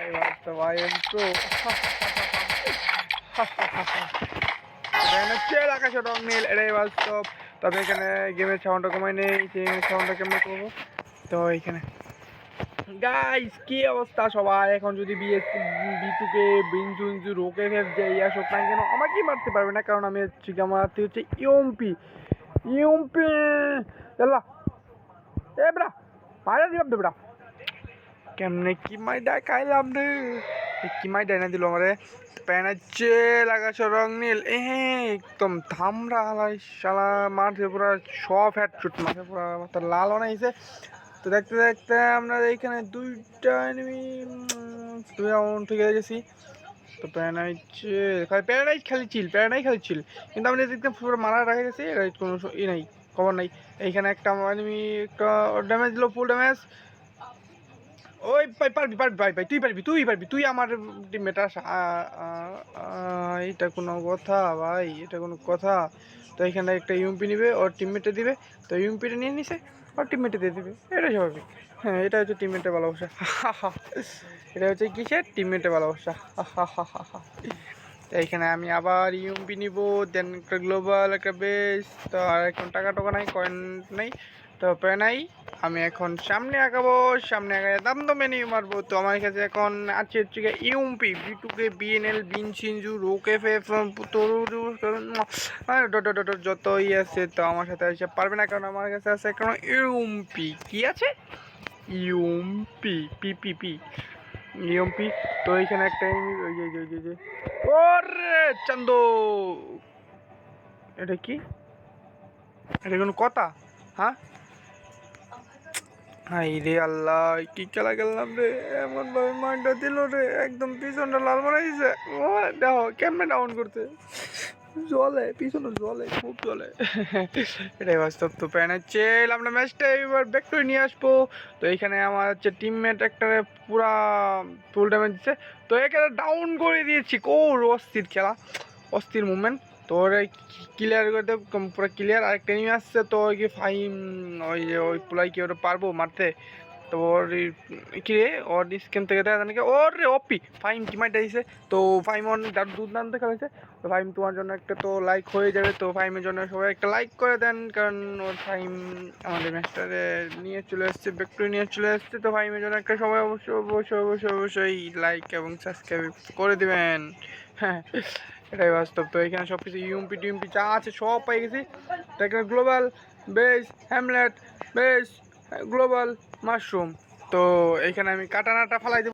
এবার তো ভাই একটু আকাশের রং নীল এটাই বাস্তব। তবে এখানে গেমের সাউন্ডটা কমাই নেই, গেমের সাউন্ডটা কেমন করবো। তো এইখানে গাইস কি অবস্থা সবাই, এখন যদি বিটুকে বিঞ্জু রোকে ফের যে আসুক না কেন আমাকেই মারতে পারবে না, কারণ আমি হচ্ছে আমার হচ্ছে ইউএমপি ইউএমপি চলা এ ব্রা মারা দিলাম তো ব্রা, কেমনে কি মাই ডাই খাইলাম রে, কি মাই ডাই না দিল আমারে প্যানাচ্ছে লাগাছো রং নীল একদম ধামরা হালাই শালা মাঠে পুরা সব হেডশুট মাঠে পুরা মাথা লাল বানাইছে। তো দেখতে দেখতে আমরা এইখানে দুইটা এনিমি দুই রাউন্ড থেকে গেছি। তো প্যারাডাইজ খালি চিল কিন্তু আমি দেখতে পুরো মারা রাখা গেছে, এর কোনো ই নাই খবর নাই। এইখানে একটা এনিমি একটা ড্যামেজ দিল, ফুল ড্যামেজ। ওই ভাই পারবি ভাই তুই আমার টিমমেট এইটা কোনো কথা ভাই, এটা কোনো কথা? তো এখানে একটা ইউএমপি নিবে, ওর টিমমেটে দিবে, তো ইউএমপিটা নিয়ে নিছে ওর টিমমেটে দিয়ে দিবে, এটা স্বাভাবিক। হ্যাঁ এটা হচ্ছে টিমমেটের ভালোবাসা। এটা হচ্ছে কিসের টিমমেটের ভালোবাসা। তো এইখানে আমি আবার ইউএমপি নিব, দেন একটা গ্লোবাল একটা বেস। তো আর এখন টাকা টোকা নাই, কয়েন নেই, তো উপায় নাই। আমি এখন সামনে আগাবো, সামনে আগায় দাম দমে নিয়ে মারবো। তো আমার কাছে এখন আছে হচ্ছে ইউএমপি বিটুকে বিএনএল বিনসিনজু রোকেফে যতই আছে, তো আমার সাথে এসে পারবে না, কারণ আমার কাছে আছে এখন ইউএমপি। কি আছে? UMP PPP UMP. তো এইখানে একটা ওরে চান্দো, এটা কি? এটা কোনো কথা? হ্যাঁ হাই রে আল্লাহ, কি খেলা খেললাম রে, এমন ভাবে মাইন্ডটা দিল রে, একদম পিছনটা লাল বানাইছে। ও দেখো কেমনে ডাউন করতে জলে, পিছনে জলে, খুব জলে। এটাই বাস্তব। তো প্যানাচ্ছে আমরা ম্যাচটা এবার ব্যাক করে নিয়ে আসবো। তো এইখানে আমার হচ্ছে টিমমেট একটা পুরা ফুল ড্যামেজ দিচ্ছে, তো এখানে ডাউন করে দিয়েছি। অস্থির খেলা, অস্থির মুভমেন্ট। তো ওরা ক্লিয়ার করতে পুরো ক্লিয়ার। আরেকটা নিয়ে আসছে, তো ওই কি ফাইম ওই যে ওই পুলাই কি ওটা পারবো মারতে? তো ওর কি রে ওর স্ক্যান থেকে দেখা নাকি ওর রে অপি ফাইম কি মাইটা দিয়েছে। তো ফাইম অনেক দুর্দান্ত খেলেছে। তো ফাইম তোমার জন্য একটা তো লাইক হয়ে যাবে, তো ফাইমের জন্য সবাই একটা লাইক করে দেন, কারণ ওর ফাইম আমাদের ম্যাচটারে নিয়ে চলে এসছে, ব্যাকটরি নিয়ে চলে এসছে। তো ফাইমের জন্য একটা সবাই অবশ্যই লাইক এবং সাবস্ক্রাইব করে দেবেন। হ্যাঁ এটাই বাস্তব। তো এখানে সব কিছু ইউএমপি টিউএমপি যা আছে সব পাই গেছি। তো এখানে global base Hamlet base global mushroom. তো এইখানে আমি কাটানাটা ফালাই দেবো।